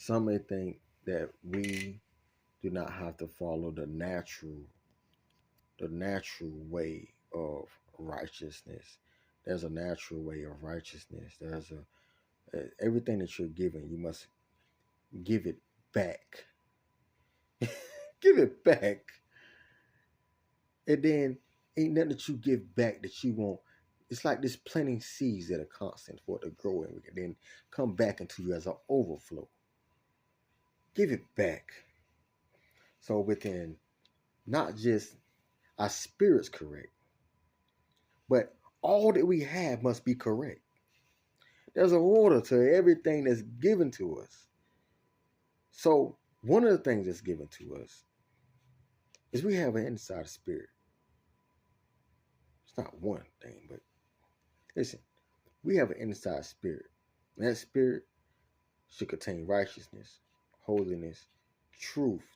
Some may think that we do not have to follow the natural way of righteousness. There's a natural way of righteousness. There's everything that you're given, you must give it back. Give it back. And then ain't nothing that you give back that you won't. It's like this planting seeds that are constant for it to grow and then come back into you as an overflow. Give it back. So within not just our spirits correct, but all that we have must be correct. There's an order to everything that's given to us. So one of the things that's given to us is we have an inside spirit. It's not one thing, but listen, we have an inside spirit. And that spirit should contain righteousness, holiness, truth,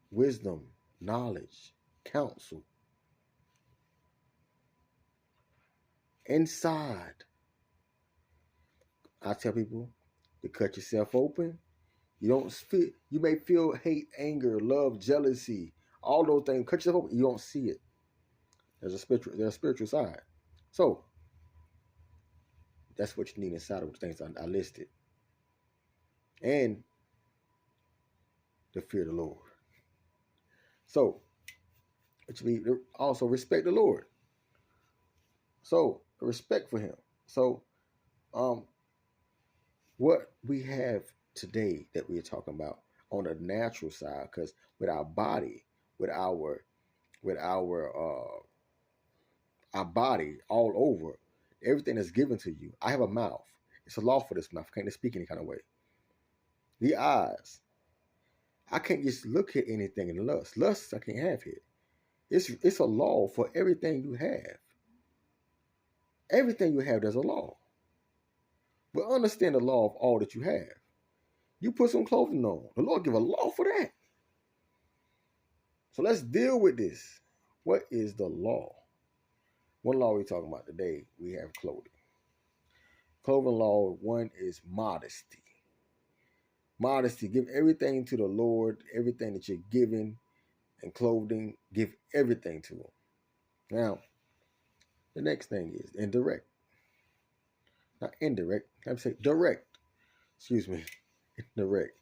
wisdom, knowledge, counsel. Inside, I tell people to cut yourself open. You may feel hate, anger, love, jealousy, all those things. Cut yourself open. You don't see it. There's a spiritual side. So that's what you need inside of the things I listed. And the fear of the Lord. So, which means also respect the Lord. So, respect for him. So, what we have today that we're talking about on the natural side, because with our body, with our body all over, everything that's given to you. I have a mouth. It's a law for this mouth. I can't speak any kind of way. The eyes. I can't just look at anything in lust. Lust I can't have here. It's a law for everything you have. Everything you have, there's a law. But understand the law of all that you have. You put some clothing on. The Lord give a law for that. So let's deal with this. What is the law? One law we're talking about today, we have clothing. Clothing law, one is modesty. Modesty, give everything to the Lord, everything that you're giving, and clothing, give everything to him. Now, the next thing is indirect. Not indirect, I'm saying direct. Excuse me, indirect.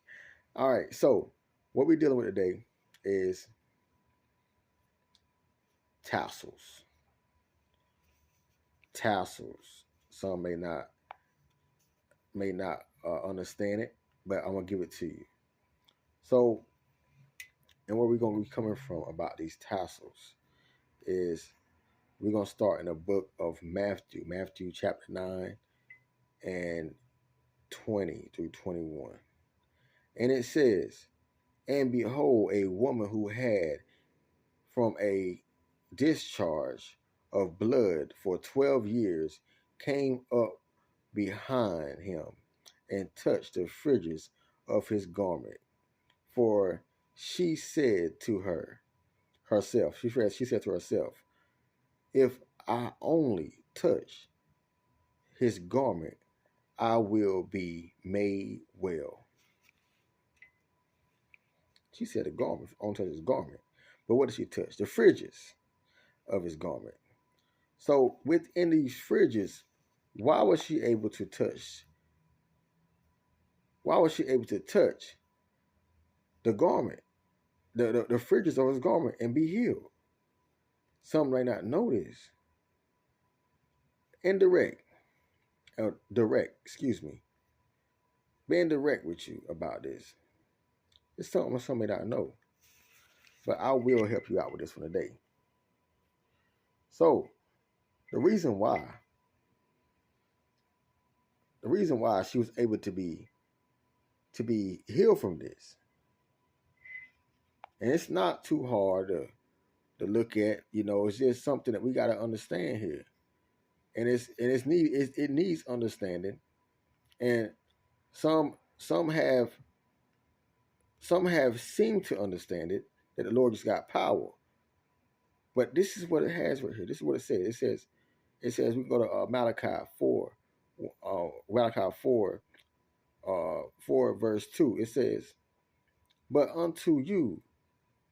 All right, so what we're dealing with today is tassels. Tassels. Some may not understand it, but I'm gonna give it to you. So, and where we're gonna be coming from about these tassels is we're gonna start in the book of Matthew chapter 9 and 20 through 21, and it says, "And behold, a woman who had from a discharge of blood for 12 years came up behind him and touched the fringes of his garment. For she said to herself, she said to herself, if I only touch his garment, I will be made well. She said a garment, only touch his garment. But what did she touch? The fringes of his garment. So within these fringes, why was she able to touch? Why was she able to touch the garment, the fringes of his garment, and be healed? Some may not know this. Indirect, direct, excuse me. Being direct with you about this. It's something some may not know. But I will help you out with this one today. So, the reason why she was able to be healed from this, and it's not too hard to look at. It's just something that we got to understand here, and it needs understanding, and some have seemed to understand it, that the Lord just got power. But this is what it has right here. This is what it says. It says we go to Malachi 4, Malachi 4 verse 2. It says, "But unto you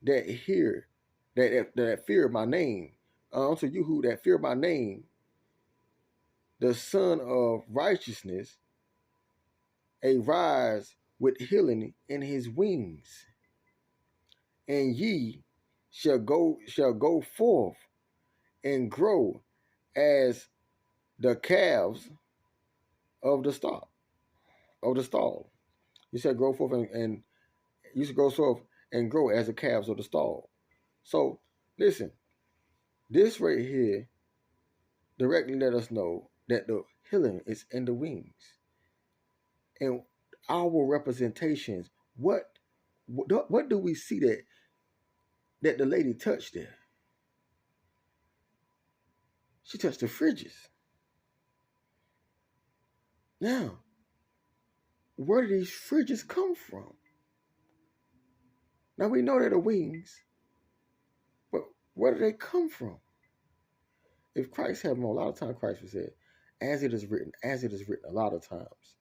that hear, that fear my name, unto you who that fear my name, the Son of Righteousness, arise with healing in his wings, and ye shall go forth and grow as the calves of the stall. You shall grow forth and you should go forth and grow as the calves of the stall." So listen, this right here directly let us know that the healing is in the wings. And our representations, what do we see that the lady touched there? She touched the fridges. Now, where do these fridges come from? Now we know they're the wings, but where do they come from? If Christ had them, a lot of times Christ would say, as it is written, a lot of times.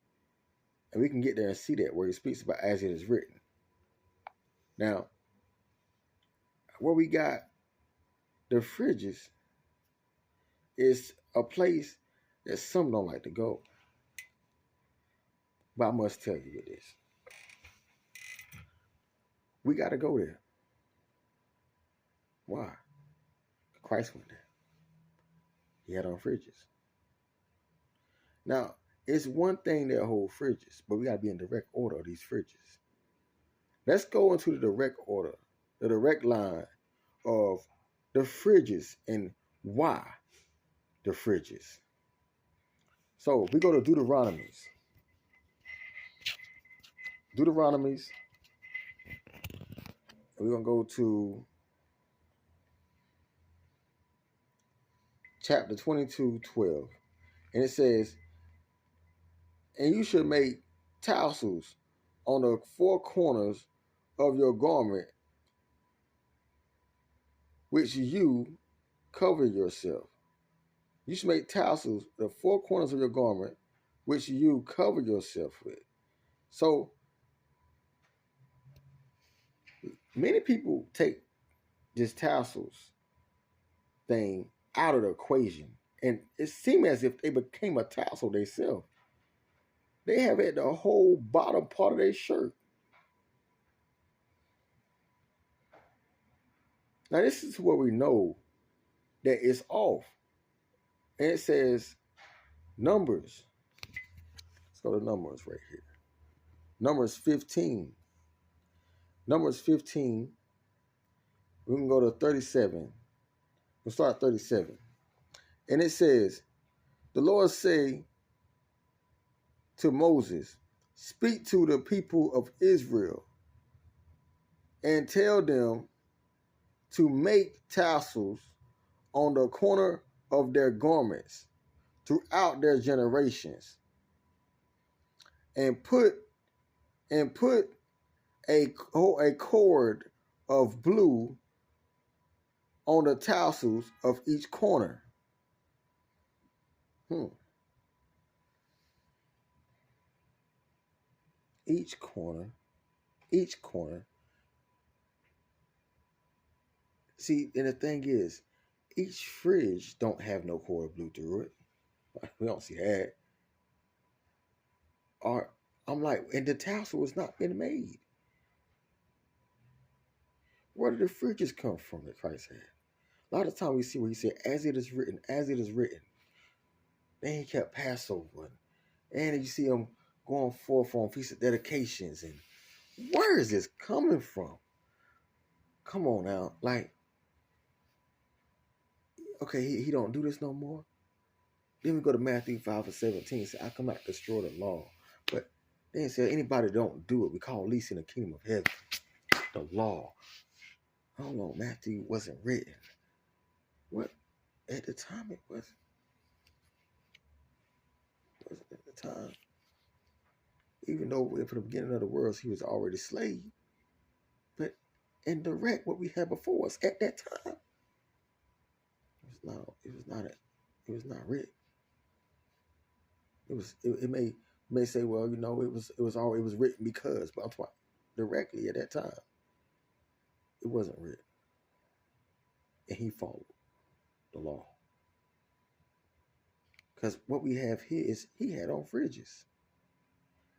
And we can get there and see that where he speaks about as it is written. Now, where we got the fridges is a place that some don't like to go. But I must tell you this. We got to go there. Why? Christ went there. He had on fridges. Now, it's one thing that hold fridges, but we got to be in direct order of these fridges. Let's go into the direct order, the direct line of the fridges and why the fridges. So we go to Deuteronomies. We're going to go to chapter 22:12. And it says, "And you should make tassels on the four corners of your garment, which you cover yourself." You should make tassels, the four corners of your garment, which you cover yourself with. So many people take this tassels thing out of the equation. And it seems as if they became a tassel themselves. They have it the whole bottom part of their shirt. Now this is where we know that it's off. And it says Numbers. Let's go to Numbers right here. Numbers 15. Numbers 15. We can go to 37. We'll start 37. And it says, "The Lord say to Moses, speak to the people of Israel and tell them to make tassels on the corner of their garments throughout their generations, and put a cord of blue on the tassels of each corner." Each corner. See, and the thing is, each fridge don't have no cord of blue through it. We don't see that. Or I'm like, and the tassel was not been made. Where did the fridges come from that Christ had? A lot of time we see where he said, as it is written, as it is written. Then he kept Passover. And you see him going forth on feast of dedications. And where is this coming from? Come on now. Like, okay, he don't do this no more. Then we go to Matthew 5:17. Say, "I come out to destroy the law." But then it said, anybody don't do it, we call least in the kingdom of heaven. The law. Hold on, Matthew wasn't written. What? At the time it wasn't at the time. Even though from the beginning of the world he was already slave. But in direct what we had before us at that time. It was not written. It may say, well, it was written because, but I'm talking directly at that time. It wasn't written. And he followed the law. Because what we have here is he had on fringes.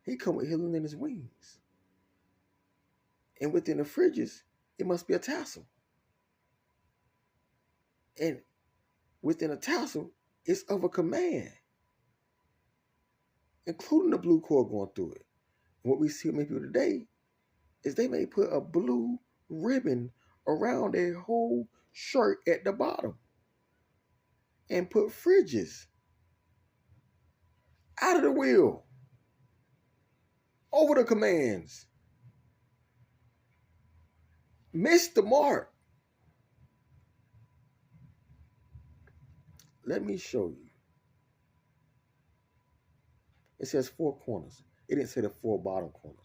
He come with healing in his wings. And within the fringes, it must be a tassel. And within a tassel, it's of a command, including the blue cord going through it. And what we see with many people today is they may put a blue ribbon around their whole shirt at the bottom and put fringes out of the wheel over the commands. Miss the mark. Let me show you. It says 4 corners. It didn't say the 4 bottom corners.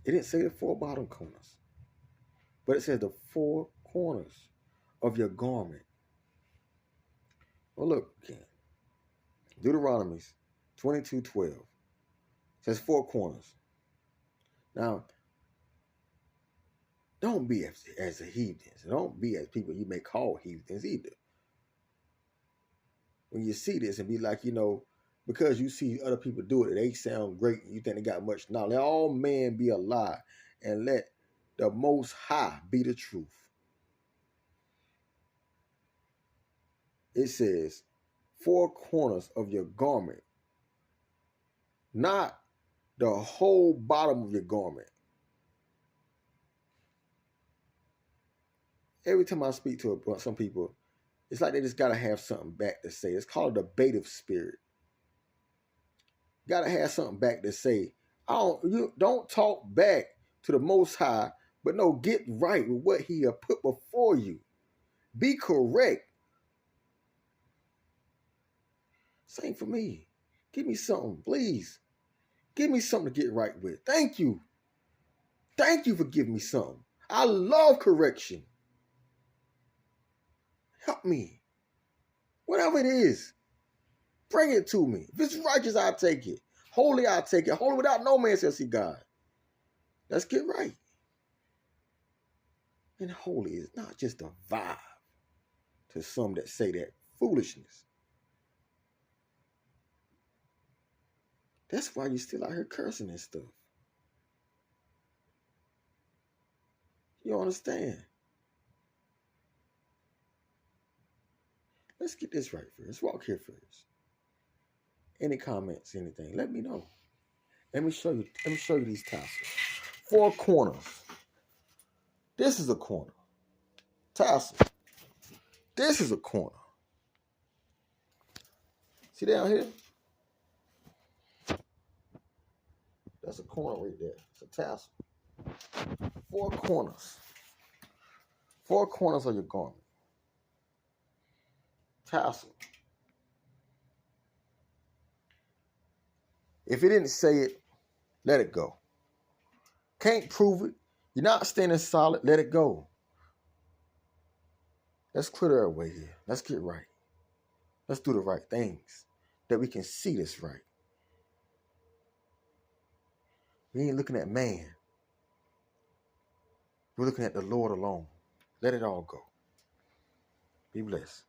It didn't say the 4 bottom corners. But it says the 4 corners of your garment. Well, look again. Deuteronomy 22:12. It says 4 corners. Now, don't be as a heathens. Don't be as people you may call heathens either. When you see this and be like, because you see other people do it, they sound great, and you think they got much knowledge. Let all men be a lie, and let the Most High be the truth. It says 4 corners of your garment, not the whole bottom of your garment. Every time I speak to some people, it's like they just got to have something back to say. It's called a debative spirit. Got to have something back to say. Don't talk back to the Most High, but no, get right with what He has put before you. Be correct. Same for me. Give me something, please. Give me something to get right with. Thank you. Thank you for giving me something. I love correction. Help me. Whatever it is, bring it to me. If it's righteous, I'll take it. Holy, I'll take it. Holy without no man shall see God. Let's get right. And holy is not just a vibe to some that say that foolishness. That's why you still out here cursing and stuff. You understand? Let's get this right first. Let's walk here first. Any comments, anything, let me know. Let me show you these tassels. 4 corners. This is a corner. Tassel. This is a corner. See down here? That's a corner right there. It's a tassel. 4 corners. 4 corners of your garment. Tassel. If it didn't say it, let it go. Can't prove it. You're not standing solid, let it go. Let's clear the airway here. Let's get right. Let's do the right things that we can see this right. We ain't looking at man. We're looking at the Lord alone. Let it all go. Be blessed.